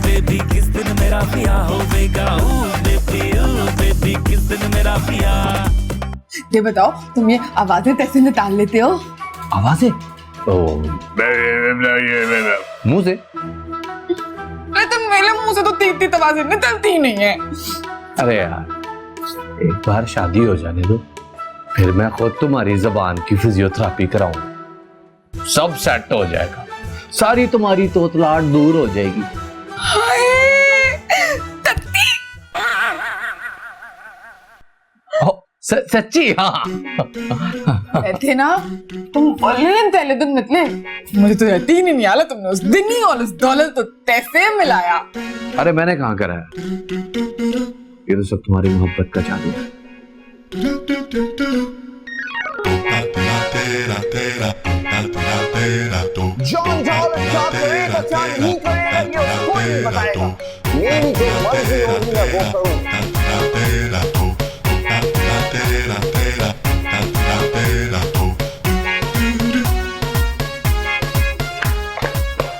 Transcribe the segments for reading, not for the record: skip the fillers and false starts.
Baby किस दिन मेरा ब्याह होगा, बेबी किस दिन मेरा ब्याह। ये बताओ तुम ये आवाजें कैसे निकाल लेते हो? आवाजें? मुंह से? अरे तुम मेरे मुंह से तो तीत आवाजें निकलती ही नहीं है। अरे यार एक बार शादी हो जाने दो, फिर मैं खुद तुम्हारी जबान की फिजियोथेरेपी कराऊंगा, सब सेट हो जाएगा, सारी तुम्हारी तोतलाहट दूर हो जाएगी। हाय तत्ती। सच्ची? हाँ थे ना तुम पहले दिन निकले, मुझे तो यकीन ही नहीं आया तुमने उस दिन ही और उस दौलत तो तैसे मिलाया। अरे मैंने कहाँ करा है, ये तो सब तुम्हारी मोहब्बत का जादू है। जॉन जॉल क्या करेगा क्या नहीं करेगा ये उसको ही बताएगा। मेरी जो मर्जी होगी मैं वो करूँ।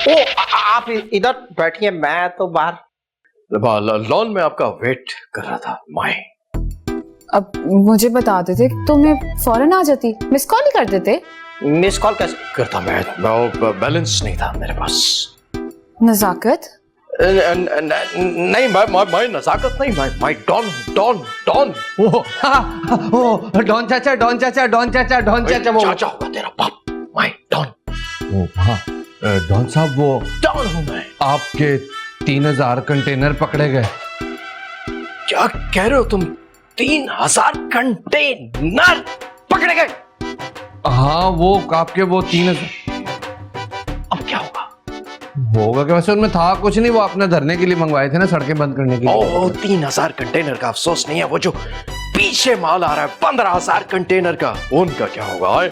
ओ आप इधर बैठिए, मैं तो बाहर लॉन में आपका वेट कर रहा था। माई अब मुझे बता देते तो मैं फौरन आ जाती, मिस कॉल ही कर देते। मिस कॉल कैसे करता मैं बैलेंस नहीं था मेरे पास। नजाकत? नहीं माय नजाकत नहीं, my don don don. Oh don चाचा डॉन चाचा डॉन चाचा डॉन चाचा, वो चाचा होगा तेरा बाप। My don. ओ हाँ डॉन साहब, वो डॉन हूँ मैं। आपके 3000 कंटेनर पकड़े गए। क्या कह रहे हो तुम? 3000 कंटेनर पकड़े गए? हाँ वो आपके वो 3000। अब क्या होगा? होगा कि वैसे उनमें था कुछ नहीं, वो आपने धरने के लिए मंगवाए थे ना, सड़कें बंद करने के लिए। ओह 3000 कंटेनर का अफसोस नहीं है, वो जो पीछे माल आ रहा है 15000 कंटेनर का, उनका क्या होगा?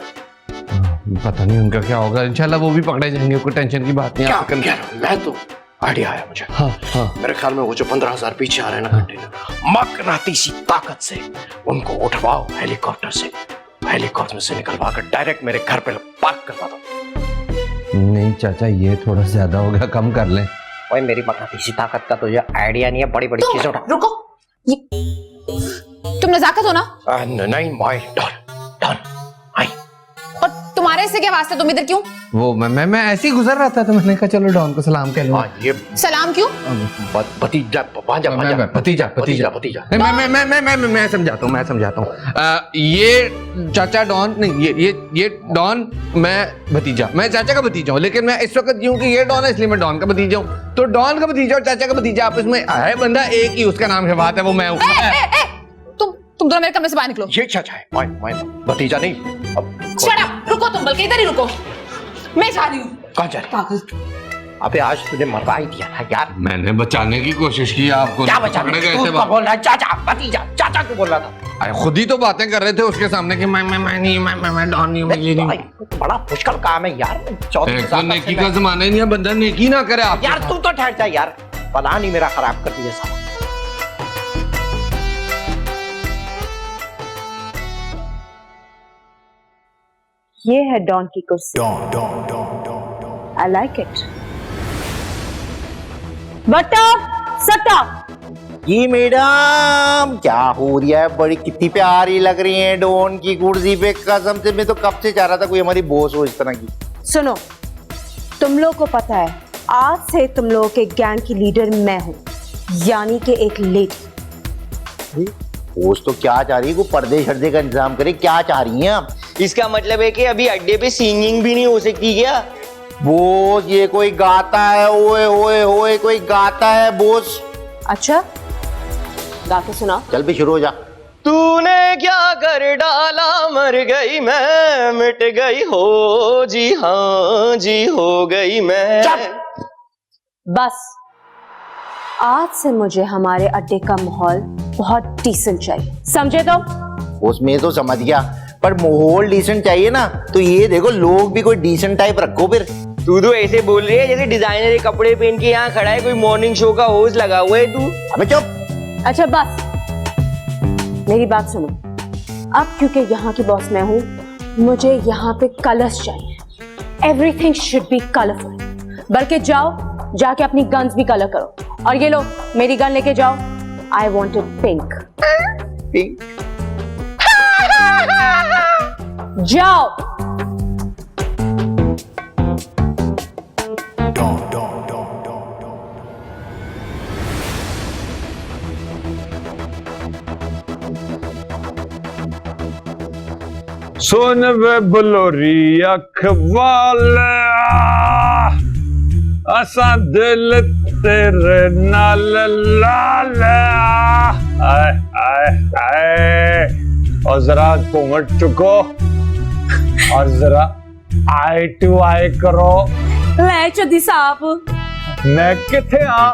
पता नहीं उनका क्या होगा, इंशाल्लाह वो भी पकड़े जाएंगे, कोई टेंशन की बात नहीं। क्या मैं तो आइडिया आया मुझे। हाँ हाँ मेरे ख्याल में वो जो 15000 पीछे आ रहे हैं ना कंटेनर, मकनातीसी ताकत से उनको उठवाओ हेलीकॉप्टर से, हेलीकॉप्टर से निकलवा कर डायरेक्ट मेरे घर पे पार्क करवा दो। नहीं चाचा ये थोड़ा ज्यादा हो गया, कम कर लें। ओए मेरी मकनातीसी ताकत का तुझे आइडिया नहीं है, बड़ी बड़ी चीजें उठा। रुको, ये तुम नजाकत हो ना? नहीं माय डॉन डॉन। और तुम्हारे से क्या वास्ता, तुम इधर क्यों? वो मैं ऐसे ही गुजर रहा था तो मैंने कहा चलो डॉन को सलाम कह लूं। ये सलाम क्यों? भतीजा भतीजा मैं समझाता हूँ। ये चाचा डॉन नहीं, ये डॉन, मैं भतीजा, मैं चाचा का भतीजा हूँ, लेकिन मैं इस वक्त यूं कि ये डॉन है इसलिए मैं डॉन का भतीजा हूँ। तो डॉन का भतीजा और चाचा का भतीजा आपस में है बंदा एक ही, उसका नाम शबात है, वो मैं हूँ। तुम दोनों मेरे कमरे से बाहर निकलो। ये चाचा है, मैं भतीजा नहीं। शट अप, रुको तुम, बल्कि इधर ही रुको, मैं जा रही हूँ। कहाँ जा रही? अबे आज तुझे मरवा ही दिया था यार। मैंने बचाने की कोशिश की आपको। क्या बचाने? तू बोल रहा है चाचा भतीजा, चाचा क्यों बोल रहा था? अरे खुद ही तो बातें कर रहे थे उसके सामने कि मैं डॉन नहीं हूँ, ये नहीं। बड़ा मुश्किल काम है यार। तो नेकी का जमाना ही नहीं है, बंदा नेकी ना करे। आप यार तू तो ठहर जा यार, पता नहीं मेरा खराब कर दिया सारा। ये है डॉन की कुर्सी। I like it. बट सट ये मैडम क्या हो रहा है? बड़ी कितनी प्यारी लग रही है डॉन की कुर्सी पे, कसम से मैं तो कब से चाह रहा था कोई हमारी बॉस हो इस तरह की। सुनो, तुम लोग को पता है आज से तुम लोगों के गैंग की लीडर मैं हूं, यानी कि एक लेडी। बॉस तो क्या चाह रही है? वो पर्दे शर्दे का इंतजाम करे, क्या चाह रही हैं आप? इसका मतलब है कि अभी अड्डे पे सिंगिंग भी नहीं हो सकती क्या? बॉस ये कोई गाता है, ओए ओए ओए कोई गाता है बॉस। अच्छा गा के सुना। चल भी शुरू हो जा। तूने क्या कर डाला, मर गई मैं, मिट गई हो जी, हाँ जी हो गई मैं। बस आज से मुझे हमारे अड्डे का माहौल बहुत डिसेंट चाहिए, समझे? तो उसमें तो समझ गया, पर माहौल डिसेंट चाहिए ना, तो ये देखो लोग भी कोई डिसेंट टाइप रखो फिर। तू तो ऐसे बोल रही है जैसे डिजाइनर के कपड़े पहन के यहाँ खड़ा है, कोई मॉर्निंग शो का होस्ट लगा हुआ है तू। अबे चुप। अच्छा बस मेरी बात सुनो, अब क्योंकि यहाँ की बॉस मैं हूँ, मुझे यहाँ पे कलर्स चाहिए। Everything should be colourful. बल्कि जाओ जाके अपनी गन्स भी कलर करो, और ये लो मेरी गन लेके जाओ, I want it pink. Pink जाओ। सुन वे बलोरी अख वाले, असा दिल तेरे नाल लाल। आए आए आए, और जरा घूंघट चुको और जरा आई टू आई करो। ले चौधरी साहब, मैं किथे आ?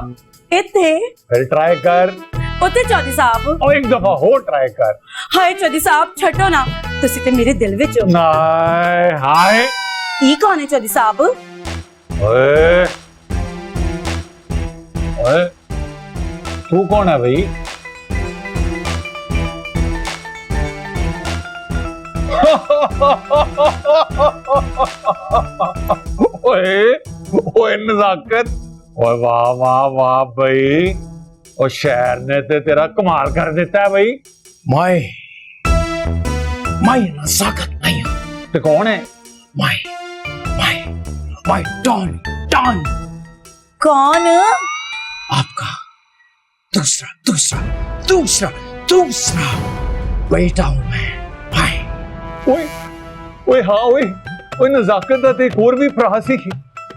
इत्थे। फिर ट्राई कर। उत्ते चौधरी साहब। और एक दफा हो ट्राई कर। हाय चौधरी साहब छड्डो ना, तुसी ते मेरे दिल विच हो। नाय हाय। ई कौन है चौधरी साहब? ओए ओए, तू कौन है भाई? ओए ओए नजाकत, ओए वाह वाह वाह भाई, और शहर ने ते तेरा कमाल कर देता है भाई। मैं नजाकत नहीं हूं। तो कौन है? मैं डॉन डॉन, कौन? आपका दूसरा दूसरा दूसरा दूसरा बेटा हूं मैं। ओए ओए हाँ ओए ओए, नजाकत दा ते एक और भी भरा सी।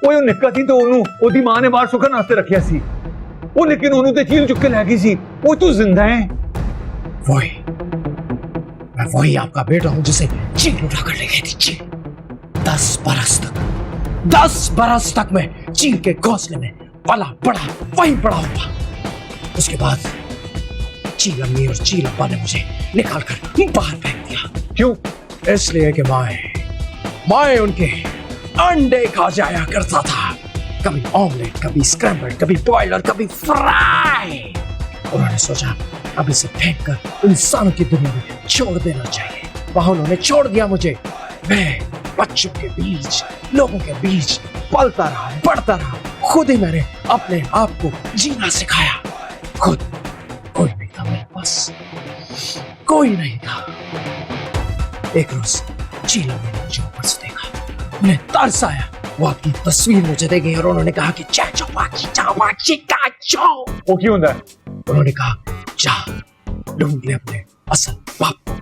ओए ਉਹ ਨਿੱਕਾ ਸੀ ਤੇ ਉਹਦੀ ਮਾਂ ਨੇ ਬਾਹਰ ਸੁੱਕਣ ਵਾਸਤੇ ਰੱਖਿਆ ਸੀ, ਉਹ ਲੇਕਿਨ ਉਹਨੂੰ ਤੇ ਚੀਲ ਚੁੱਕ ਕੇ ਲੈ ਗਈ ਸੀ। ਉਹ ਤੂੰ जिंदा है? मैं वही आपका बेटा हूं जिसे चील उठा कर ले गई थी। चील 10 बरस तक मैं चील के घोंसले में पला बड़ा वही बड़ा हुआ। उसके बाद चील अम्मी और चील अब्बा ने मुझे निकाल कर बाहर फेंक दिया। क्यों? इसलिए कि मैं उनके अंडे खा जाया करता था, कभी ऑमलेट, कभी स्क्रैम्बल, कभी बॉयल और कभी फ्राई। उन्होंने सोचा अब इसे फेंक कर इंसानों की दुनिया में छोड़ देना चाहिए। वहां उन्होंने छोड़ दिया मुझे। मैं बच्चों के बीच, लोगों के बीच पलता रहा, बढ़ता रहा। खुद ही मैंने अपने आप को जीना सिखाया। खुद कोई नहीं था मेरे पास, कोई नहीं था। एक रोज चीला मैंने मुझे ऊपर से देखा, उन्हें तरस आया। वो आपकी तस्वीर मुझे दे गई और उन्होंने कहा कि चाचो बाची काचो। वो क्यों होता है? उन्होंने कहा जा ढूंढ ले अपने असल बाप को।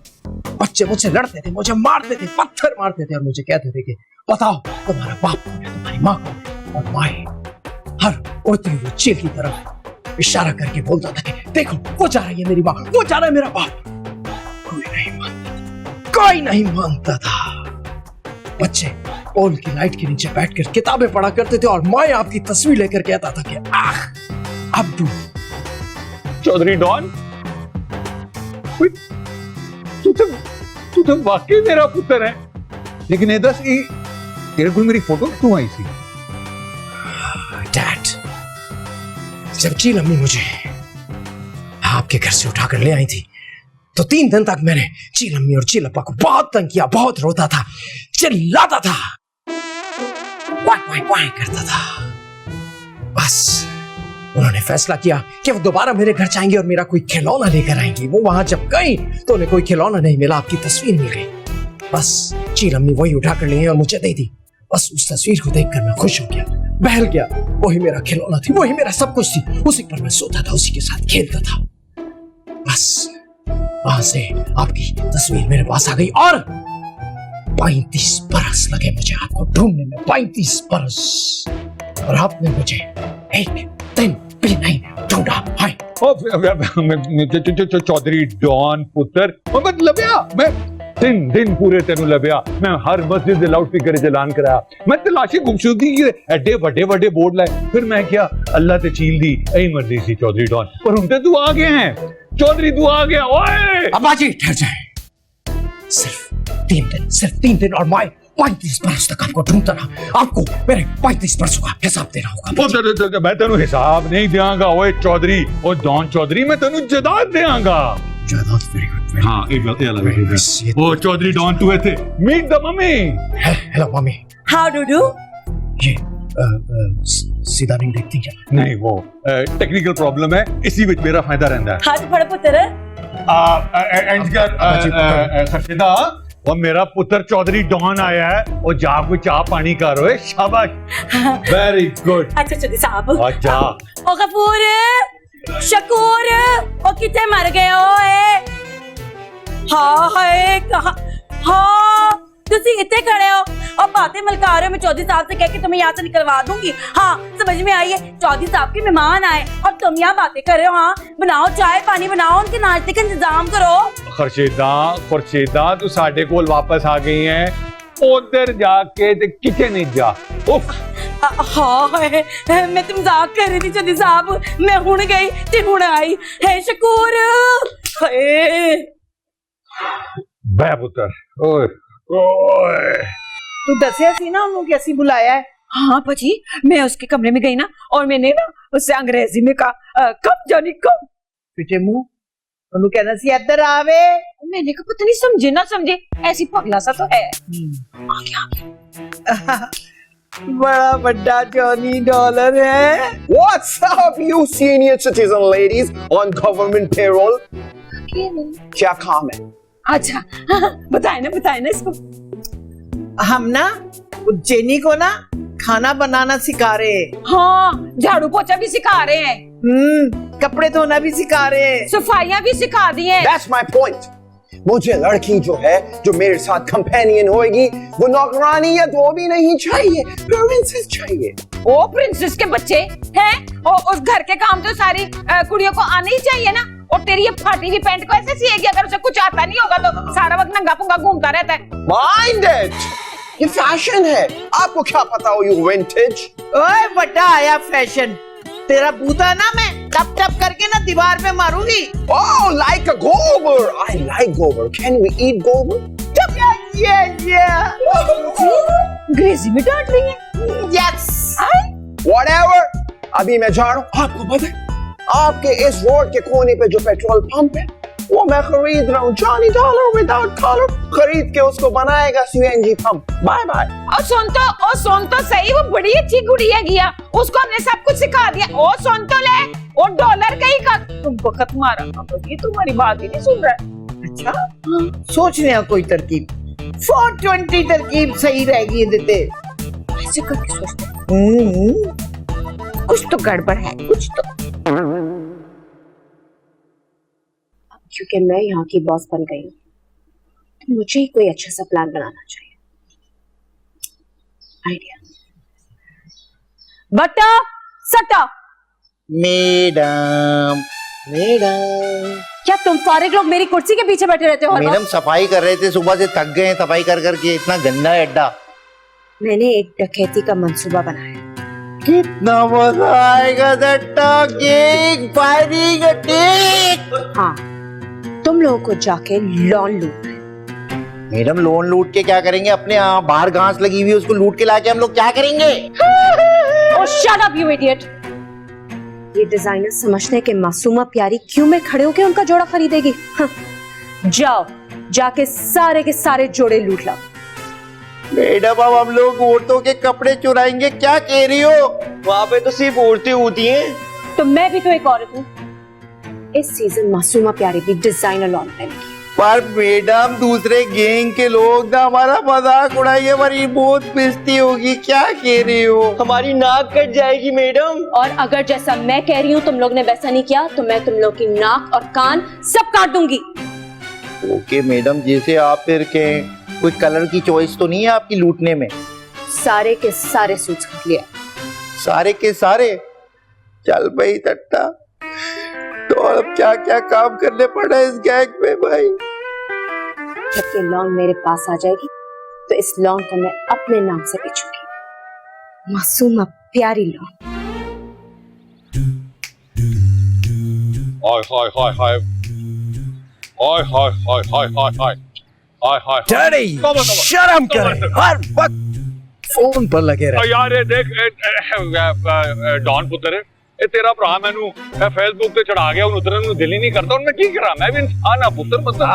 बच्चे मुझसे लड़ते थे, मुझे मारते थे, पत्थर मारते थे और मुझे कहते थे कि बताओ तुम्हारा बाप कौन है, तुम्हारी माँ कौन है। और माए हर उड़ती हुई चील की तरफ इशारा करके बोलता था कि देखो वो जा रही है मेरी माँ, वो जा रहा है मेरा बाप। कोई नहीं मानता था। बच्चे पोल की लाइट के नीचे बैठकर किताबें पढ़ा करते थे और मैं आपकी तस्वीर लेकर कहता था कि आह अब्दू। चौधरी डॉन, तू तो वाकई मेरा पुत्र है। लेकिन ये दस तेरे को मेरी फोटो क्यों आई थी? डैड, जब चील अम्मी मुझे आपके घर से उठाकर ले आई थी तो 3 दिन तक मैंने चील अम्मी और चील अप्पा को बहुत तंग किया, बहुत रोता था, चिल्लाता था, वाई करता था। बस उन्होंने फैसला किया कि वो दोबारा मेरे घर जाएंगे और मेरा कोई खिलौना लेकर आएंगी। वो वहां जब गई तो उन्हें कोई खिलौना नहीं मिला, आपकी तस्वीर मिल गई। बस चील अम्मी वही उठाकर ले आई और मुझे दे दी। बस उस तस्वीर को देखकर मैं खुश हो गया, बहल गया। वही मेरा खिलौना थी, वही मेरा सब कुछ थी। उसी पर मैं सोता था, उसी के साथ खेलता था। बस वहां से आपकी तस्वीर मेरे पास आ गई और 35 बरस लगे मुझे आपको ढूंढने में, 35 बरस। और आपने मुझे एक दिन भी नहीं ढूंढा। हाय चौधरी डॉन पुत्र, मैं लभ्या, मैं 3 दिन पूरे तेन लभ्या। मैं हर मस्जिद दे लाउड स्पीकर च ऐलान कराया। मैं तलाशी गुमशुदगी के एडे बड़े बोर्ड लाए। फिर मैं क्या अल्लाह ते चील दी यही मर्जी सी चौधरी डॉन। पर हुन ते तू आ गया है चौधरी, तू आ गया। ओए अब्बा जी ठहर जाए। सिर्फ 3 दिन और मैं 35 बरस तक आपको ढूंढता रहा। आपको मेरे 35 बरसों का हिसाब देना होगा। मैं तेन हिसाब नहीं देंगा। ओए चौधरी, ओ डॉन चौधरी, मैं तेन जायदाद देंगा। जायदाद वेरी गुड। हाँ ओ चौधरी डॉन, तू थे meet the mummy. Hello mummy. How do do? ये सीधा नहीं देखती क्या? नहीं वो टेक्निकल प्रॉब्लम है, इसी विच मेरा फायदा रहता है। हाथ फड़ पुत्र सरशीदा वो मेरा पुत्र चौधरी डॉन आया है, वो जा कोई चाह पानी कर रहे, शाबाश, वेरी गुड। अच्छा चौधरी साहब अच्छा ओ गफूर शकूर ओ कितने मर गए हो हाँ है कहा हाँ तुसी इतने खड़े हो और बातें मलका रहे हो। मैं चौधरी साहब से कह के तुम्हें यहाँ से निकलवा दूंगी। हाँ समझ में आई है, चौधरी साहब के मेहमान आए और तुम यहाँ बातें कर रहे हो। हाँ बनाओ चाय पानी बनाओ, उनके नाश्ते का इंतजाम करो। खुर्शीदा तू साडे कोल वापस आ गई है, उधर जाके ते किचन जा। उफ हाँ है मैं तो मजाक कर रही थी चौधरी साहब, मैं हुण गई ते हुण आई है शकूर बे पुत्र ओए ओए तू दसिया सी ना उन्होंने कैसी बुलाया है? हाँ भाजी मैं उसके कमरे में गई ना और मैंने ना उससे अंग्रेजी में कहा कब जानी कब। पिटे मुंह उन्होंने कहना सी इधर आवे। मैंने कहा पता नहीं समझे ना समझे, ऐसी पगला सा तो है। बड़ा बड़ा जॉनी डॉलर है। What's up, you senior citizen ladies on government payroll? क्या काम है? अच्छा बताए ना इसको। हम ना उज्जैनी को ना खाना बनाना सिखा रहे हैं। हाँ झाड़ू पोछा भी सिखा रहे हैं, कपड़े धोना भी सिखा रहे हैं, सफाइयाँ भी सिखा दी हैं। That's my point. मुझे लड़की जो है जो मेरे साथ कंपेनियन होएगी वो नौकरानी या धोबी नहीं चाहिए, प्रिंसेस चाहिए। ओ प्रिंसेस के बच्चे हैं और उस घर के काम तो सारी कुड़ियों को आने ही चाहिए ना। और तेरी ये फाटी हुई पैंट को ऐसे सिएगी, अगर उसे कुछ आता नहीं होगा तो सारा वक्त नंगा पुंगा घूमता रहता है। Mind it! ये फैशन है, आपको क्या पता हो, you vintage? ओए बड़ा आया फैशन, तेरा बूता ना मैं टप टप करके ना दीवार पे मारूंगी। Oh, like a gober! I like gober. Can we eat gober? अंग्रेजी में डांट रही है। Yes. Whatever. अभी मैं जा रहा हूँ, आपको पता है आपके इस रोड के कोने पे जो पेट्रोल पंप है वो मैं खरीद रहा हूँ, जॉनी डॉलर विदाउट कॉलर खरीद के उसको बनाएगा सीएनजी पंप। Bye bye. और सुन तो सही, वो बड़ी अच्छी गुड़ी है गया, उसको हमने सब कुछ सिखा दिया। ओ सुन तो ले, वो डॉलर का ही का तुम वक्त मारा, ये तुम्हारी बात ही नहीं सुन रहा है। अच्छा सोचने का कोई तरकीब 420 तरकीब सही रहेगी देते। ऐसे करके सोचते कुछ तो गड़बड़ है, कुछ तो। क्योंकि मैं यहाँ की बॉस बन गई हूँ तो मुझे ही कोई अच्छा सा प्लान बनाना चाहिए। आइडिया। बट्टा सट्टा। मैडम क्या तुम सारे लोग मेरी कुर्सी के पीछे बैठे रहते हो हर मैडम वक्त? सफाई कर रहे थे, सुबह से थक गए हैं सफाई कर करके, इतना गंदा है अड्डा। मैंने एक डकैती का मंसूबा बनाया। कितना मजा आएगा दट्टा, केक फायरिंग केक। हाँ तुम लोगों को जाके लॉन लूटना है। मैडम लोन लूट के क्या करेंगे, अपने यहाँ बाहर घास लगी हुई है उसको लूट के लाके हम लोग क्या करेंगे? Oh, shut up, you idiot! ये डिजाइनर समझते हैं कि मासूमा प्यारी क्यों में खड़े होके उनका जोड़ा खरीदेगी। हाँ। जाओ जाके सारे के सारे जोड़े लूट लाओ। मैडम अब हम लोग औरतों के कपड़े चुराएंगे, क्या कह रही हो? वहाँ पे तो सिर्फ औरतें होती हैं। तो मैं भी तो एक औरत हूँ। इस सीजन मासूमा प्यारी भी डिजाइनर लॉन पहनेगी। पर मैडम दूसरे गैंग के लोग ना हमारा मजाक उड़ाएंगे, हमारी बहुत बेइज्जती होगी, क्या कह रही हो? हमारी नाक कट जाएगी मैडम। और अगर जैसा मैं कह रही हूँ तुम लोग ने वैसा नहीं किया तो मैं तुम लोग की नाक और कान सब काट दूंगी। ओके मैडम, जैसे आप फिर के कोई कलर की चॉइस तो नहीं है आपकी लूटने में? सारे के सारे सूट्स खरीद लिया। सारे के सारे? चल भाई टट्टा, तो अब क्या क्या काम करने पड़ा इस गैंग में भाई? जब ये लॉन मेरे पास आ जाएगी तो इस लॉन को मैं अपने नाम से बेचूंगी, मासूमा प्यारी लॉन। हाय हाय हाय हाय हाय हाय हाय हाय हाय हाय हाय हाय। डैडी शर्म कर, हर वक्त फोन पर लगे रहे। यार ये देख डॉन पुत्र है, ਇਹ ਤੇਰਾ ਭਰਾ ਮੈਨੂੰ ਫੇਸਬੁੱਕ ਤੇ ਚੜਾ ਗਿਆ, ਉਹਨੂੰ ਉਤਰਨ ਨੂੰ ਦਿਲ ਹੀ ਨਹੀਂ ਕਰਦਾ, ਹੁਣ मैं की करा, मैं भी इंसान ना पुत्र मतलब।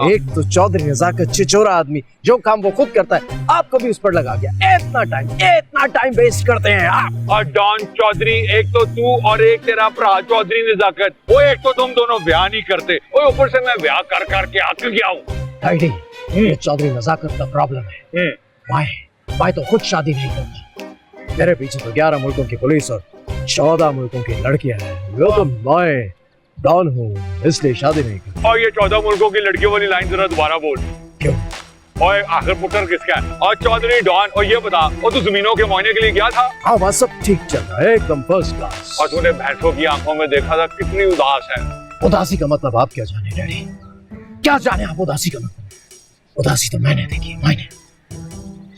एक तो चौधरी नजाकत चिचोरा आदमी, जो काम वो खुद करता है आपको भी उस पर लगा गया। इतना टाइम वेस्ट करते हैं आप। और डॉन चौधरी, एक तो तू और एक तेरा भरा चौधरी नजाकत, वो एक तो तुम दोनों ब्याह नहीं करते, वो ऊपर से मैं ब्याह कर करके आक गया हूँ। डैडी, ये चौधरी नजाकत का प्रॉब्लम है। मैं तो खुद शादी नहीं करता। मेरे पीछे तो 11 मुल्कों की पुलिस और 14 मुल्कों की लड़कियां हैं। वो तो मैं डॉन हूँ, इसलिए शादी नहीं करता। और ये 14 मुल्कों की लड़कियों वाली लाइन जरा दोबारा बोल। क्यों? और आखिर पुत्र किसका है? और चौधरी डॉन, और ये बता, वो तू जमीनों के मुआयने के लिए गया था? हाँ, वहाँ सब ठीक चल रहा है, एकदम फर्स्ट क्लास। और तूने भैंसों की आंखों में देखा था कितनी उदास है। उदासी का मतलब आप क्या जाने डैडी? क्या जाने आप उदासी का मतलब? उदासी तो मैंने देखी, मैंने।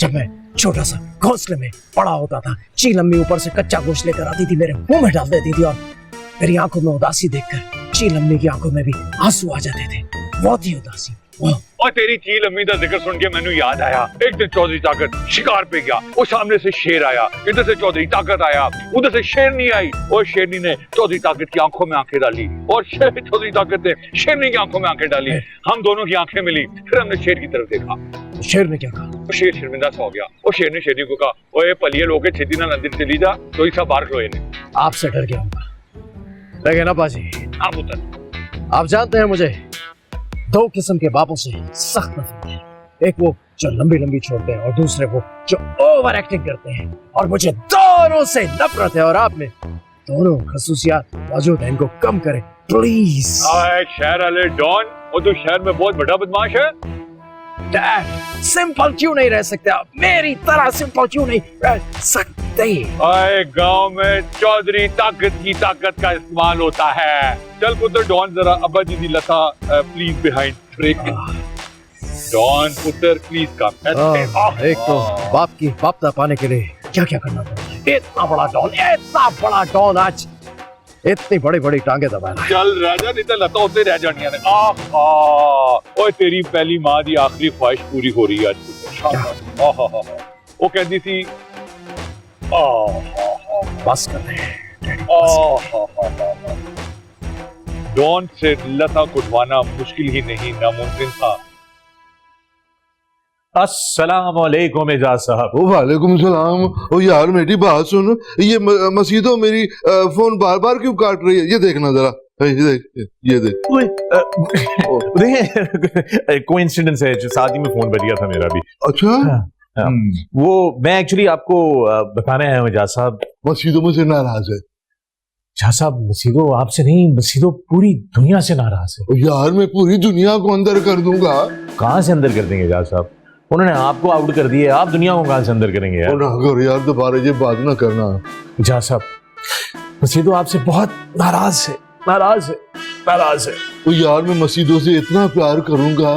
जब मैं छोटा सा घोंसले में पड़ा होता था, चील अम्मी ऊपर से कच्चा गोश्त लेकर आती थी, मेरे मुंह में डाल देती थी, और मेरी आंखों में उदासी देखकर चील अम्मी की आंखों में भी आंसू आ जाते थे। बहुत ही उदासी। और तेरी चील अम्मी का जिक्र सुन के मैंने याद आया, एक दिन चौधरी ताकत शिकार पे गया, वो सामने से शेर आया, इधर से चौधरी ताकत आया, उधर से शेरनी आई, और शेरनी ने चौधरी ताकत की आंखों में आंखें डाली, और चौधरी ताकत ने शेरनी की आंखों में आंखें डाली। हम दोनों की आंखें मिली, फिर हमने शेर की तरफ देखा। शेर ने क्या कहा? शेर शर्मिंदा सा हो गया। और शेर ने शेरनी को कहा, ओए पलिए लोगे छेती ना नंदिर चली जा, तो ऐसा बार खलोए ने। आपसे डर गया होगा, लेकिन अब्बाजी, हाँ पुत्र, आप जानते हैं मुझे 2 किस्म के बापों से सख्त नफरत है। एक वो जो लंबी लंबी छोड़ते हैं, और दूसरे वो जो ओवर एक्टिंग करते हैं, और मुझे दोनों से नफरत है। और आप में दोनों खसूसियात मौजूद है, इनको कम करें प्लीज। शहर वाले डॉन, और तू शहर में बहुत बड़ा बदमाश है। डैड, सिंपल क्यों नहीं रह सकते आप? मेरी तरह सिंपल क्यों नहीं रह सकते? गांव में चौधरी ताकत की ताकत का इस्तेमाल होता है। चल पुत्र डॉन, जरा अब्बा जी दी लता प्लीज बिहाइंड ब्रेक। डॉन पुत्र प्लीज कम। एक तो बाप की बापता पाने के लिए क्या क्या करना पड़ता है। इतना बड़ा डॉन आज इतनी बड़ी बड़ी टांगे दबाया। चल राजा, नहीं तो लता होते रह जानिया ने। ओए तेरी पहली माँ दी आखिरी ख्वाहिश पूरी हो रही है आज। वो कहती थी बस कर रहे। डॉन से लता कुटवाना मुश्किल ही नहीं, नामुमकिन था। अस्सलाम वालेकुम एजाज साहब। वालेकुम सलाम। ओ यार मेरी बात सुन, ये मसीदो मेरी फोन बार बार क्यों काट रही है? ये देखना जरा, ये देख। कोइंसिडेंस है, शादी में फोन बज गया था मेरा भी। अच्छा। वो मैं एक्चुअली आपको बताने आया हूँ एजाज साहब। मसीदो मुझसे नाराज है। एजाज साहब, मसीदो आपसे नहीं, मसीदो पूरी दुनिया से नाराज है। यार मैं पूरी दुनिया को अंदर कर दूंगा। कहाँ से अंदर कर देंगे एजाज साहब? उन्होंने आपको आउट कर दिया, आप दुनिया को कहाँ से अंदर करेंगे यार? यार दोबारा ये बात ना करना। एजाज साहब, मसीदो आपसे बहुत नाराज है। तो यार मैं मसीदों से इतना प्यार करूंगा,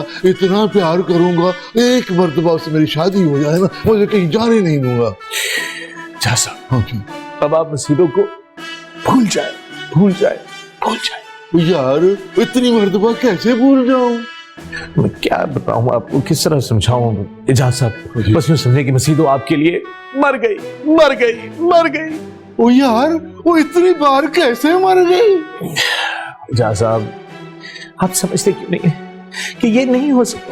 एक मर्तबा उससे मेरी शादी हो जाए ना, मुझे कहीं जाने नहीं दूंगा। एजाज साहब, अब आप मसीदों को भूल जाए। तो यार इतनी मर्तबा कैसे भूल जाऊं? मैं क्या बताऊं आपको, किस तरह समझाऊं एजाज साहब? बस मैं समझे कि मसीदो आपके लिए मर गई। ओ यार, वो इतनी बार कैसे मर गई? एजाज साहब, आप समझते क्यों नहीं कि ये नहीं हो सकता?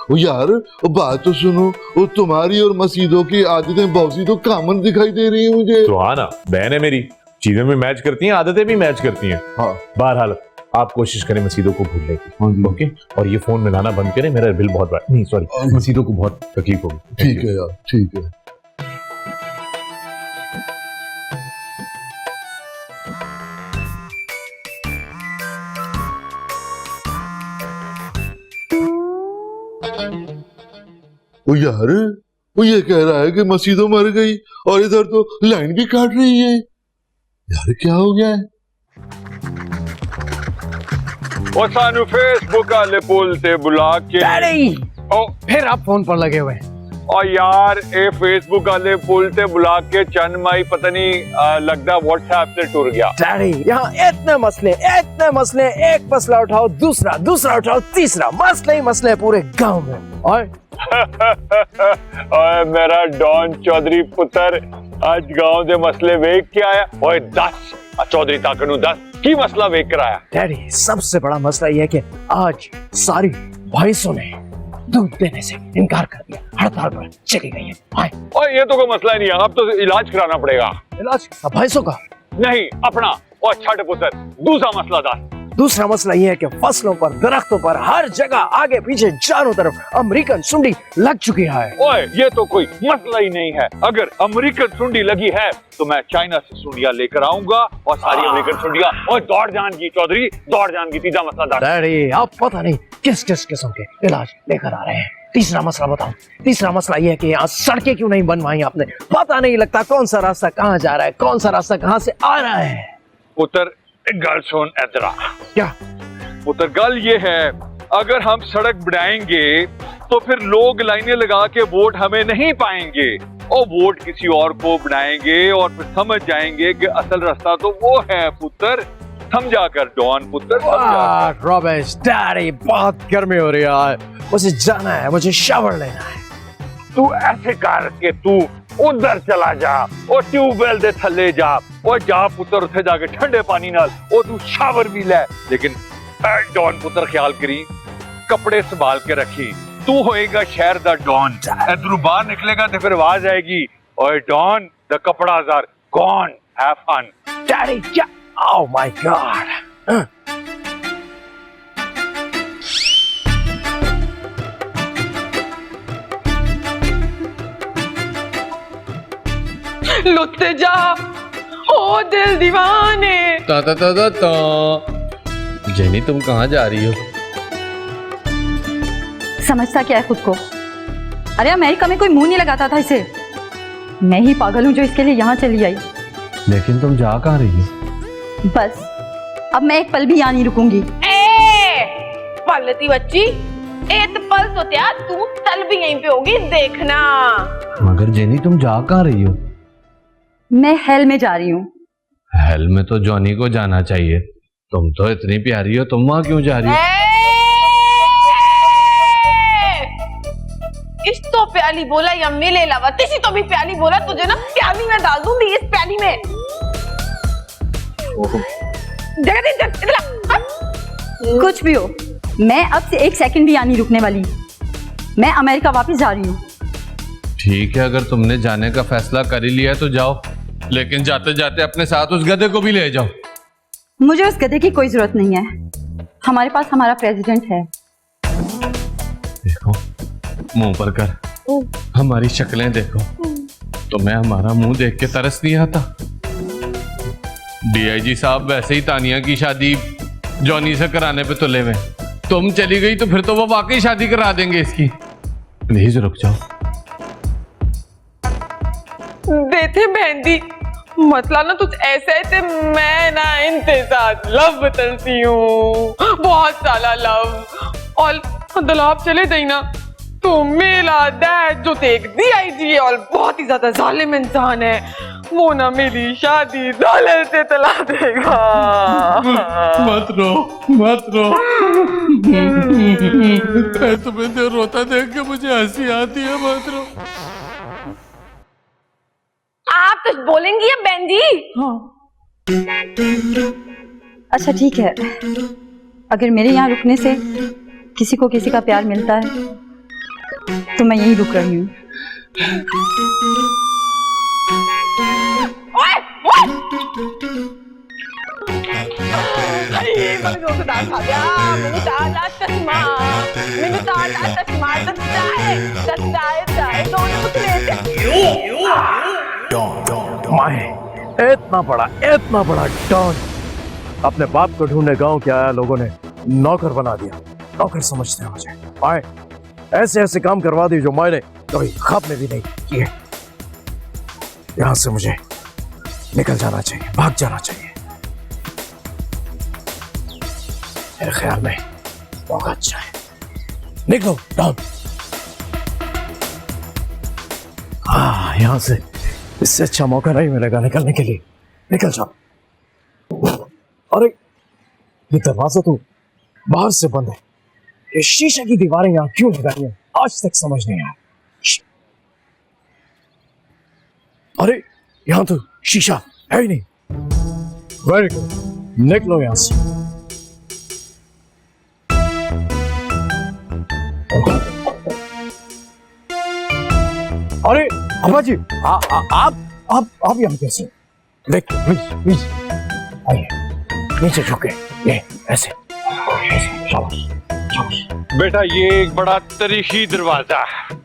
ओ यार, बात तो सुनो, वो तुम्हारी और मसीदों की आदतें बहुत सी तो कॉमन दिखाई दे रही है मुझे। तो हाँ ना, बहन है मेरी, चीजें भी मैच करती हैं, आदतें भी मैच करती हैं। हाँ। बहरहाल आप कोशिश करें मसीदों को भूलने की, ओके? और ये फोन मिलाना बंद करें, मेरा बिल बहुत बड़ा, नहीं सॉरी, मसीदों को बहुत तकलीफ होगी। ठीक है यार, ठीक है। ओ यार, वो ये कह रहा है कि मसीदों मर गई, और इधर तो लाइन भी काट रही है। यार क्या हो गया है? ਉਹ ਸਾਨੂੰ फेसबुक वाले पुल ते बुला के। डैडी, फिर आप फोन पर लगे हुए हैं। और यार ये फेसबुक वाले पुल ते बुला के चंद माई पता नहीं लगता व्हाट्सएप से टूर गया। डैडी, यहाँ इतने मसले, एक मसला उठाओ, दूसरा उठाओ, तीसरा, मसले ही मसले पूरे गांव में। और मेरा डॉन चौधरी पुत्र, आज गांव दे मसले वेख के आया। ओए 10 चौधरी ताकनू 10 की मसला वेख कर आया। डैडी, सबसे बड़ा मसला यह है कि आज सारी भैंसों ने दूध देने से इनकार कर दिया, हड़ताल पर चली गई है। और ये तो कोई मसला नहीं है, अब तो इलाज कराना पड़ेगा। इलाज भैंसों का नहीं, अपना। और छठ पुत्र, दूसरा मसला दास। दूसरा मसला यह है कि फसलों पर, दरख्तों पर, हर जगह आगे पीछे चारों तरफ अमेरिकन सुंडी लग चुकी है। ओए, ये तो कोई मसला ही नहीं है। अगर अमेरिकन सुंडी लगी है तो मैं चाइना से सुंडियां लेकर आऊंगा और सारी अमेरिकन सुंडियां और दौड़ जाएंगी चौधरी, दौड़ जाएंगी। तीसरा मसला दास। डैडी, आप पता नहीं किस किस किस्म के इलाज लेकर आ रहे हैं। तीसरा मसला बताओ। तीसरा मसला यह है कि यहाँ सड़कें क्यों नहीं बनवाई आपने? पता नहीं लगता कौन सा रास्ता कहाँ जा रहा है, कौन सा रास्ता कहाँ से आ रहा है। पुत्र, गल सुन इधर। क्या पुत्र, गल ये है, अगर हम सड़क बनाएंगे तो फिर लोग लाइनें लगा के वोट हमें नहीं पाएंगे और वोट किसी और को बनाएंगे और फिर समझ जाएंगे कि असल रास्ता तो वो है। पुत्र, समझा कर डॉन। पुत्र, रॉबिश, डैडी, बहुत गर्मी हो रही है, मुझे जाना है, मुझे शावर लेना है। तू ऐसे कर के तू उधर चला जा और ट्यूबवेल दे थले जा और जा पुत्र, उथे जाके ठंडे पानी नाल और तू शावर भी ले। लेकिन डॉन पुत्र, ख्याल करी, कपड़े संभाल के रखी। तू होएगा शहर दा डॉन। इधरों बाहर निकलेगा तो फिर आवाज आएगी, ओए डॉन, द कपड़ाज are gone, have fun. Daddy, क्या? Oh my God. लुत्ते जा, ओ दिल दीवाने। ता ता ता ता ता। जेनी, तुम कहाँ जा रही हो? समझता क्या है खुद को? अरे अमेरिका में कोई मुंह नहीं लगाता था इसे। मैं ही पागल हूँ जो इसके लिए यहाँ चली आई। लेकिन तुम जा कहाँ रही हो? बस अब मैं एक पल भी यहाँ नहीं रुकूंगी। पलती बच्ची, एक पल तो क्या, तू तल भी यहीं पे होगी, देखना। मगर जेनी, तुम जा कहाँ रही हो? मैं हेल में जा रही हूँ। हेल में तो जॉनी को जाना चाहिए। तुम तो इतनी प्यारी हो, तुम वहाँ क्यों जा रही हो? इस तो प्याली बोला या मिले लावा, तिसी तो भी प्याली बोला। तुझे ना प्याली में डाल दूंगी, इस प्याली में। कुछ भी हो, मैं अब से एक सेकंड भी यहाँ नहीं रुकने वाली। मैं अमेरिका वापस जा रही हूँ। ठीक है, अगर तुमने जाने का फैसला कर ही लिया है तो जाओ, लेकिन जाते जाते अपने साथ उस गधे को भी ले जाओ। मुझे उस गधे की कोई जरूरत नहीं है। हमारे पास हमारा प्रेसिडेंट है। देखो, मुंह पर कर, हमारी शक्लें देखो। तुम्हें हमारा मुंह देख के तरस नहीं आता? डीआईजी साहब वैसे ही तानिया की शादी जॉनी से कराने पे तुले में। तुम चली गई तो फिर तो वो वाकई शादी करा देंगे इसकी। प्लीज रुक जाओ। देखे बहनदी, मतला ना तुझ ऐसे थे, मैं ना इनके साथ लव करती हूँ, बहुत सारा लव। और दलाब चले गई ना तो मेरा डैड जो देख डीआईजी है और बहुत ही ज्यादा जालिम इंसान है, वो ना मेरी शादी डॉलर से तला देगा। मत रो, मत रो। तुम्हें तो रोता देख के मुझे हंसी आती है। मत रो। आप कुछ बोलेंगी या बहन जी? अच्छा ठीक है, अगर मेरे यहाँ रुकने से किसी को किसी का प्यार मिलता है तो मैं यहीं रुक रही हूँ। इतना बड़ा डॉन अपने बाप को ढूंढने गांव के आया लोगों ने नौकर बना दिया। नौकर समझते हैं मुझे। आए ऐसे ऐसे काम करवा दिए जो मैंने कभी ख्वाब में भी नहीं किए। यहां से मुझे निकल जाना चाहिए, भाग जाना चाहिए। मेरे ख्याल में मौका अच्छा है। निकलो डॉन। हाँ, यहां से इससे अच्छा मौका नहीं मिलेगा निकलने के लिए। निकल जाओ। अरे ये दरवाजा तो बाहर से बंद है, ये शीशे की दीवारें यहां क्यों लगाई हैं आज तक समझ नहीं आया। अरे यहाँ तो शीशा है ही नहीं। वेरी गुड, निकलो यहाँ से। अरे अब्बा जी, आप यहाँ कैसे? देखो प्लीज प्लीज आइए, नीचे झुके, ये ऐसे ऐसे, शाबाश शाबाश। बेटा ये एक बड़ा तारीखी दरवाजा है।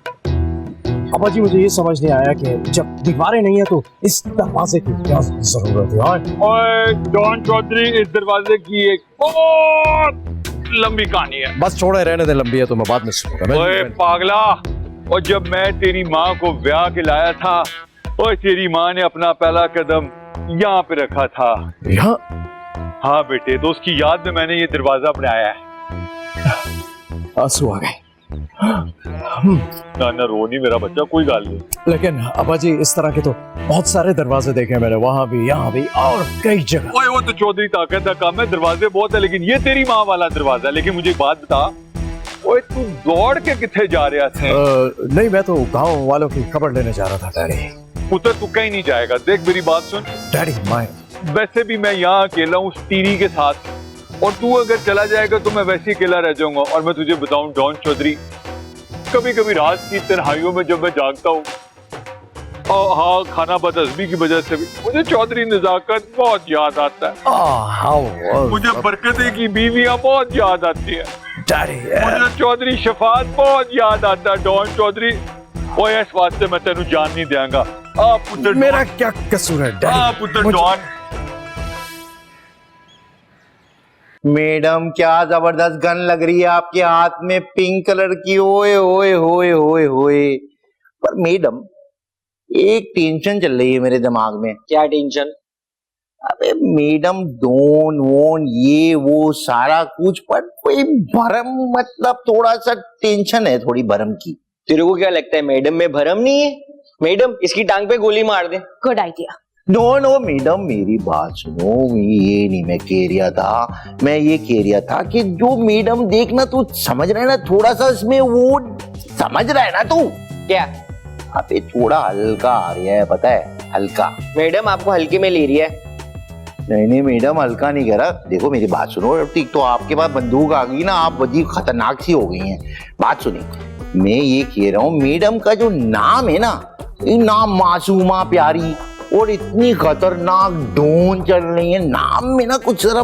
अब्बा जी मुझे ये समझ नहीं आया कि जब दीवारें नहीं है तो इस दरवाजे की क्या जरूरत है? ओए डॉन चौधरी, इस दरवाजे की एक बहुत लंबी कहानी है। बस छोड़े, रहने दे, लंबी है तो मैं बाद में सुनूंगा। ओए पागला, और जब मैं तेरी माँ को ब्याह के लाया था, और तेरी माँ ने अपना पहला कदम यहाँ पे रखा था। यहाँ? हाँ बेटे, तो उसकी याद में मैंने ये दरवाजा बनाया है। आंसू आ गए। ना ना रो नहीं मेरा बच्चा, कोई गाल नहीं। लेकिन अब्बा जी इस तरह के तो बहुत सारे दरवाजे देखे मैंने, वहाँ भी यहाँ भी और कई जगह। ओए वो तो चौधरी ताकत का काम है, दरवाजे बहुत है, लेकिन ये तेरी माँ वाला दरवाजा है। लेकिन मुझे एक बात बता, ओए तू दौड़ के किथे जा रहा थे? नहीं, मैं तो गांव वालों की खबर लेने जा रहा था डैडी। पुत्र तू कहीं नहीं जाएगा, देख मेरी बात सुन। डैडी मैं वैसे भी मैं यहाँ अकेला हूँ टीरी के साथ, और तू अगर चला जाएगा तो मैं वैसे ही अकेला रह जाऊंगा। और मैं तुझे बताऊं डॉन चौधरी, कभी कभी रात की तन्हाइयों में जब मैं जागता हूँ, और हाँ खाना बदहज़मी की वजह से भी मुझे चौधरी नजाकत बहुत याद आता है। मुझे बरकते की बीवियां बहुत याद आती है। मुझे चौधरी शफात बहुत याद आता है। डॉन चौधरी, और इस वास्ते मैं तेनू जान नहीं देंगा। आप पुत्र, मेरा क्या कसूर है डैडी? आप पुत्र डॉन। मैडम क्या जबरदस्त गन लग रही है आपके हाथ में, पिंक कलर की। ओए ओए होए होए होए। पर मैडम एक टेंशन चल रही है मेरे दिमाग में। क्या टेंशन? अबे मैडम, डॉन वोन ये वो सारा कुछ, पर कोई भरम, मतलब थोड़ा सा टेंशन है, थोड़ी भरम की। तेरे को क्या लगता है मैडम में भरम नहीं है? मैडम इसकी टांग पे गोली मार दे। Good idea. No no madam, मेरी बात सुनो। ये नहीं मैं कह रहा था, मैं ये कह रहा था कि जो मैडम देखना, तू समझ रहा है ना, थोड़ा सा इसमें वो समझ रहा है ना तू? क्या? अबे थोड़ा हल्का आ रहा है, पता है, हल्का। मैडम आपको हल्के में ले रही है? नहीं नहीं मैडम, हल्का नहीं कह रहा। देखो मेरी बात सुनो, ठीक तो आपके पास बंदूक आ गई ना, आप बड़ी खतरनाक सी हो गई हैं। बात सुनिए, मैं ये कह रहा हूँ मैडम का जो नाम है ना, ये नाम मासूमा प्यारी और इतनी खतरनाक डॉन चल रही है, नाम में ना कुछ जरा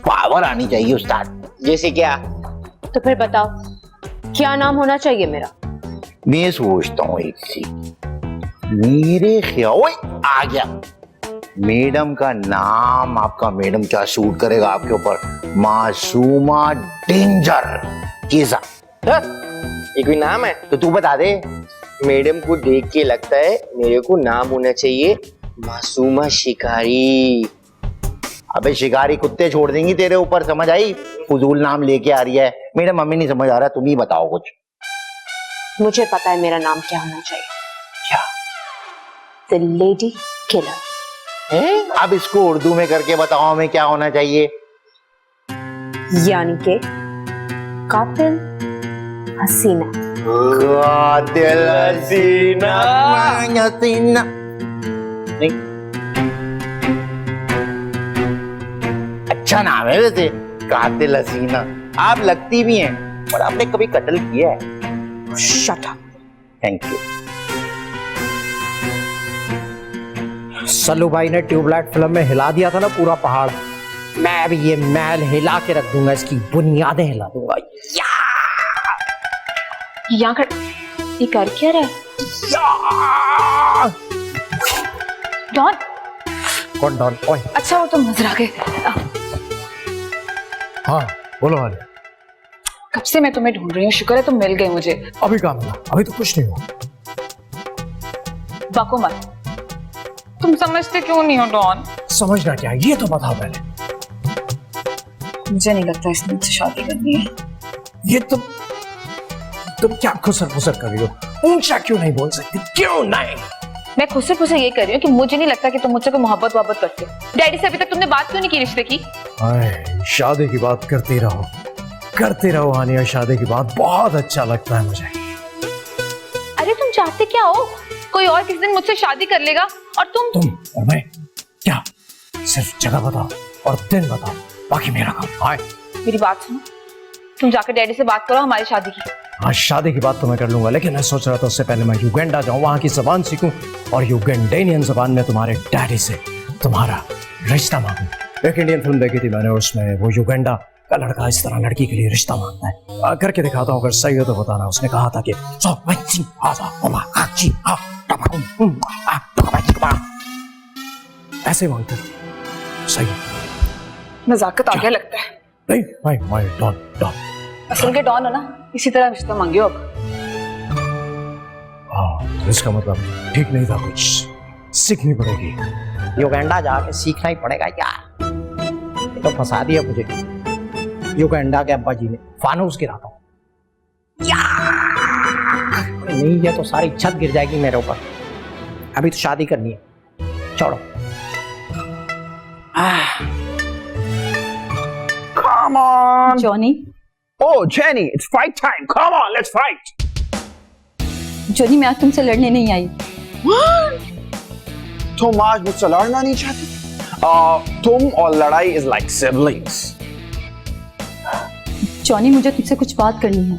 पावर आनी चाहिए उस्ताद। जैसे क्या? तो फिर बताओ क्या नाम होना चाहिए मेरा? मैं सोचता हूँ एक सी, मेरे ख्याल आ गया, मैडम का नाम, आपका मैडम क्या सूट करेगा आपके ऊपर? मासूमा डेंजर। कैसा? ये कोई नाम है? तो तू बता दे। मैडम को देख के लगता है मेरे को नाम होना चाहिए मासूमा शिकारी। अबे शिकारी कुत्ते छोड़ देंगी तेरे ऊपर, समझ आई? फजूल नाम लेके आ रही है। मेरा मम्मी नहीं समझ आ रहा, तुम ही बताओ कुछ। मुझे पता है मेरा नाम क्या होना चाहिए। क्या? The lady killer. अब इसको उर्दू में करके बताओ हमें क्या होना चाहिए। यानी के कातिल हसीना। कातिल हसीना। हसीना नहीं, अच्छा नाम है वैसे, कातिल हसीना। आप लगती भी हैं, पर आपने कभी कत्ल किया है? Shut up. Thank you. Sallu भाई ने ट्यूबलाइट फिल्म में हिला दिया था ना पूरा पहाड़, मैं अभी ये महल हिला के रख दूंगा, इसकी बुनियादें हिला दूंगा। यहाँ कर, ये कर क्या रहा है? डॉन? कौन डॉन? ओए अच्छा वो तो नजर आ गए। हाँ बोलो वाले। कब से मैं तुम्हें ढूंढ रही हूँ, शुक्र है तुम मिल गए मुझे। अभी कहाँ मिला? अभी तो कुछ नहीं हुआ। बाको मत, तुम समझते क्यों नहीं हो डॉन? समझना क्या है ये तो बताओ पहले। मुझे नहीं लगता इसने मुझसे शादी करनी है। ये तुम क्या खुसर फुसर कर रही हो? ऊंचा क्यों नहीं बोल सकती? क्यों नहीं? मैं खुद से ये कर रही हूँ कि मुझे नहीं लगता कि तुम मुझसे कोई मोहब्बत वहब्बत करते हो। डैडी से अभी तक तुमने बात क्यों नहीं की रिश्ते की? शादी की बात करते रहो हानिया, शादी की बात बहुत अच्छा लगता है मुझे। अरे तुम चाहते क्या हो? कोई और किसी दिन मुझसे शादी कर लेगा और तुम और मैं क्या? सिर्फ जगह बताओ और दिन बताओ, बाकी मेरा काम। हाय मेरी बात सुनो, तुम जाकर डैडी से बात करो हमारी शादी की। हाँ, शादी की बात तो मैं कर लूंगा, लेकिन मैं सोच रहा था उससे पहले मैं युगांडा जाऊं, वहां की जबान सीखूं और युगांडानियन जबान में तुम्हारे डैडी से तुम्हारा रिश्ता मांगूं। एक इंडियन फिल्म देखी थी मैंने, उसमें वो युगांडा का लड़का इस तरह लड़की के लिए रिश्ता मांगता है। करके दिखाता हूँ, अगर सही हो तो बताना। उसने कहा था कि ऐसे मांगते सही। नजाकत आ गया लगता है। नहीं, माय डॉन असल के डॉन हो ना, इसी तरह रिश्ता मांगियो अब। हाँ, तो इसका मतलब ठीक नहीं था, कुछ सीखनी पड़ेगी। युगांडा जाके सीखना ही पड़ेगा यार। ये तो फंसा दिया मुझे युगांडा के अब्बा जी ने। फानूस गिराता हूँ नहीं, ये तो सारी छत गिर जाएगी मेरे ऊपर। अभी तो शादी करनी है, छोड़ो। Come on. Johnny, Oh, Jenny, it's fight time. Come on, let's fight. Johnny मैं आज तुमसे लड़ने नहीं आई। तुम आज मुझसे लड़ना नहीं चाहती? तुम और लड़ाई is like siblings. जॉनी मुझे तुझसे कुछ बात करनी है।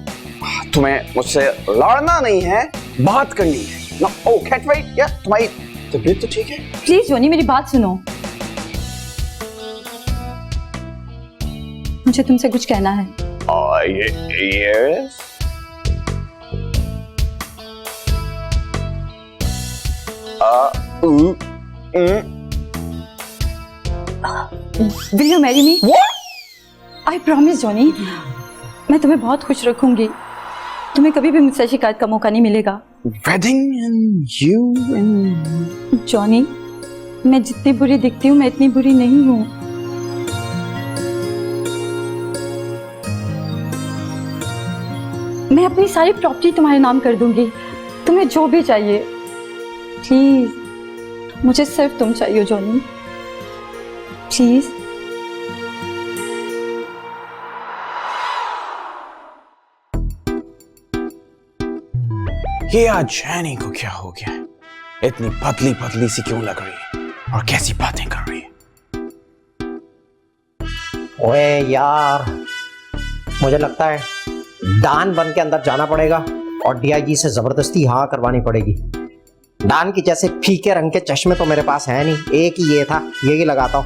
तुम्हें मुझसे लड़ना नहीं है, बात करनी है। No, oh, can't wait. Yeah, तुम्हारी तबीयत तो ठीक है? प्लीज जॉनी मेरी बात सुनो, मुझे तुमसे कुछ कहना है। Yes. Will you marry me? What? I promise, Johnny, मैं तुम्हें बहुत खुश रखूंगी। तुम्हें कभी भी मुझसे शिकायत का मौका नहीं मिलेगा। Wedding and you and Johnny, मैं जितनी बुरी दिखती हूँ मैं इतनी बुरी नहीं हूँ। मैं अपनी सारी प्रॉपर्टी तुम्हारे नाम कर दूंगी, तुम्हें जो भी चाहिए। प्लीज मुझे सिर्फ तुम चाहिए जॉनी, प्लीज। ये आज जैनी को क्या हो गया? इतनी पतली पतली सी क्यों लग रही है और कैसी बातें कर रही है? ओए यार, मुझे लगता है डान बन के अंदर जाना पड़ेगा और डीआईजी से जबरदस्ती हाँ करवानी पड़ेगी। डान की जैसे फीके रंग के चश्मे तो मेरे पास है नहीं, एक ही ये था, यही लगाता हूँ।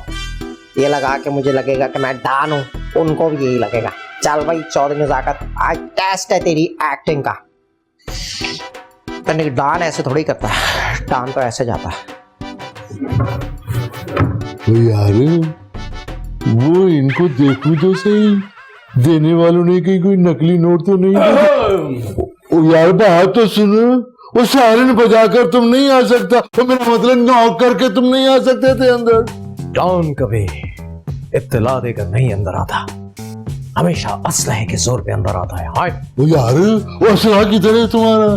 ये लगा के मुझे लगेगा कि मैं डान हूँ, उनको भी यही लगेगा। चल भाई चौधरी नजाकत, आज टेस्ट है तेरी एक्टिंग का। तो डान ऐसे थोड़ी करता है, डान तो ऐसे जाता है। यार वो इनको देखूं तो सही, देने वालों ने कहीं कोई नकली नोट तो नहीं दिया? ओ यार बात तो सुनो, वो सायरन बजाकर तुम नहीं आ सकता, तो मेरा मतलब नॉक करके तुम नहीं आ सकते थे अंदर? डॉन कभी इत्तला देकर नहीं अंदर आता, हमेशा असलहे के जोर पे अंदर आता है। हाय ओ यार वो असला किधर है तुम्हारा?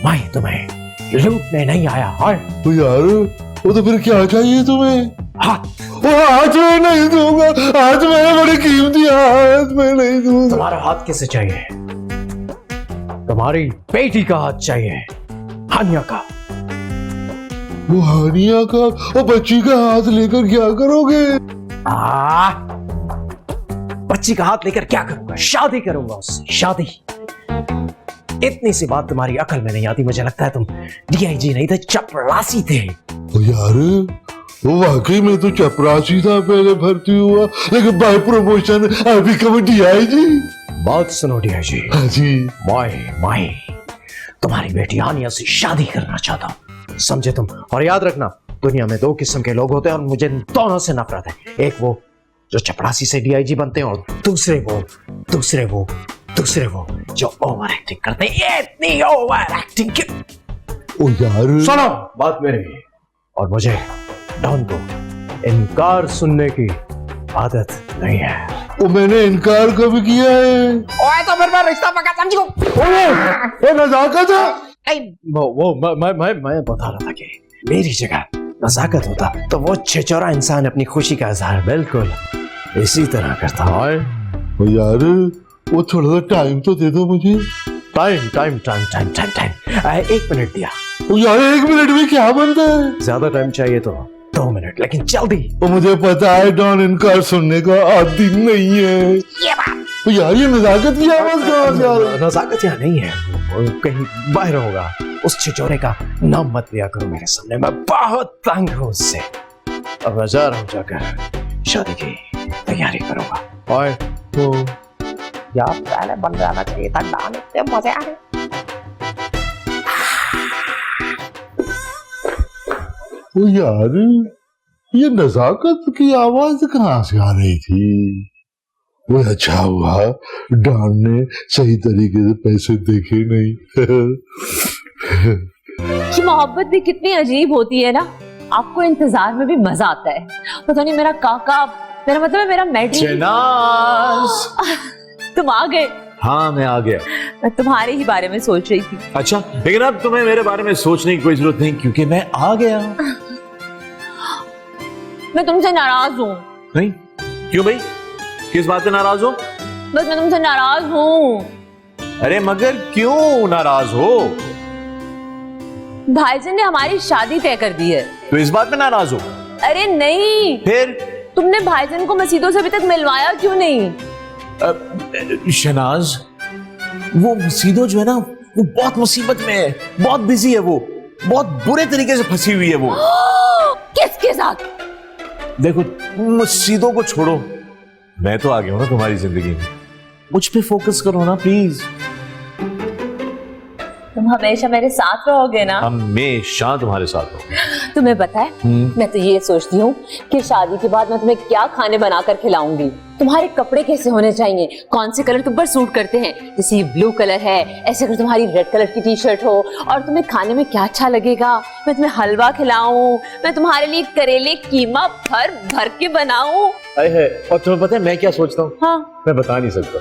मैं तुम्हें लूटने नहीं आया। हाय ओ यार वो तो फिर क्या चाहिए तुम्हें? हाथ। वो हाथ में नहीं दूंगा, हाथ मेरे बड़े कीमती, हाथ में नहीं दूंगा। तुम्हारा हाथ किसे चाहिए? तुम्हारी बेटी का हाथ चाहिए, हानिया का। वो हानिया का और बच्ची का हाथ लेकर क्या करोगे? बच्ची का हाथ लेकर क्या करूंगा? शादी करूंगा उससे, शादी। इतनी सी बात तुम्हारी अकल में नहीं आती। मुझे लगता है तुम डीआईजी नहीं थे, चपरासी थे। ओ यार वो वाकई में तो चपरासी था, पहले भर्ती हुआ, लेकिन by promotion I become DIG. बात सुनो डीआईजी। हाँ जी। मैं तुम्हारी बेटी आनिया से शादी करना चाहता हूँ, समझे तुम? और याद रखना, दुनिया में दो किस्म के लोग होते हैं और मुझे दोनों से नफरत है। एक वो जो चपरासी से डीआईजी बनते हैं और दूसरे वो जो ओवर एक्टिंग करते हैं। इतनी ओवर एक्टिंग क्यों? ओ यार सुनो बात मेरी, और मुझे डॉन को इनकार सुनने की आदत नहीं है। वो मैंने इनकार कभी किया है? ओए तो फिर मैं रिश्ता पक्का समझो। वो नजाकत है। मैं बता रहा था कि मेरी जगह नजाकत होता तो वो छिछोरा इंसान अपनी खुशी का इजहार बिल्कुल इसी तरह करता है। ओ यार वो थोड़ा सा टाइम तो दे दो मुझे। Time time time time time time 1 minute दिया। ओ यार 1 मिनट में क्या बनता है? ज्यादा टाइम चाहिए तो 2 मिनट, लेकिन जल्दी। तो मुझे पता है डॉन इनकार सुनने का आदी नहीं है। तो यार ये नजाकत की आवाज कहाँ से आ रही है? नजाकत यहाँ नहीं है, वो कहीं बाहर होगा। उस छिछोरे का नाम मत लिया करो मेरे सामने, मैं बहुत तंग हूँ उससे। अब बाजार हो जाकर शादी की तैयारी करूंगा। और तो यार पहले बन जाना चाहिए था डांस, इतने मजे आ रहे। ओ यार ये नजाकत की आवाज कहाँ से आ रही थी? वो अच्छा हुआ डॉन ने सही तरीके से पैसे देखे नहीं। ये मोहब्बत भी कितनी अजीब होती है ना, आपको इंतजार में भी मजा आता है। पता नहीं मेरा काका, मेरा मतलब है मेरा मैड्री। तुम आ गए? हाँ मैं आ गया। मैं तुम्हारे ही बारे में सोच रही थी। अच्छा, लेकिन अब तुम्हें मेरे बारे में सोचने की कोई जरूरत नहीं, क्योंकि मैं आ गया। मैं तुमसे नाराज हूँ। नहीं? क्यों भाई, किस बात से नाराज हो? बस मैं तुमसे नाराज हूँ। अरे मगर क्यों नाराज हो? भाईजान ने हमारी शादी तय कर दी है। तो इस बात में नाराज हो? अरे नहीं, फिर तुमने भाईजान को मसीदों से अभी तक मिलवाया क्यों नहीं? शहनाज, वो मसीदो जो है ना, वो बहुत मुसीबत में है, बहुत बिजी है, वो बहुत बुरे तरीके से फंसी हुई है वो। किसके साथ? देखो मसीदों को छोड़ो, मैं तो आ गया हूं ना तुम्हारी जिंदगी में, मुझ पे फोकस करो ना प्लीज। तुम हमेशा मेरे साथ रहोगे ना? हमेशा तुम्हारे साथ रहूंगा। तुम्हें पता है, मैं तो ये सोचती हूँ कि शादी के बाद मैं तुम्हें क्या खाने बनाकर खिलाऊंगी। तुम्हारे कपड़े कैसे होने चाहिए, कौन से कलर तुम पर सूट करते हैं? जैसे ये ब्लू कलर है, ऐसे अगर तुम्हारी रेड कलर की टी शर्ट हो, और तुम्हें खाने में क्या अच्छा लगेगा। मैं तुम्हें हलवा खिलाऊं, मैं तुम्हारे लिए करेले कीमा भर भर के बनाऊं। है, और तुम्हें पता है मैं क्या सोचता हूँ? हाँ, मैं बता नहीं सकता।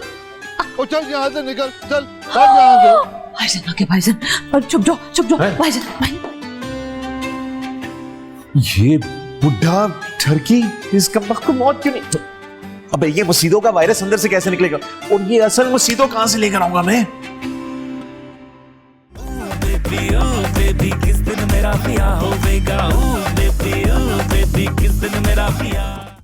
ओ चल यहाँ से निकल, चल भाग यहाँ से। भाईजान आके, भाईजान, और चुप जाओ भाईजान। ये बुढ़ा ठरकी, इस कमबख्त को मौत क्यों नहीं? अबे ये मसीदों का वायरस अंदर से कैसे निकलेगा, और ये असल मसीदों कहां से लेकर आऊंगा मैं? बेबी किस दिन मेरा पिया होवेगा, बेबी किस दिन मेरा पिया।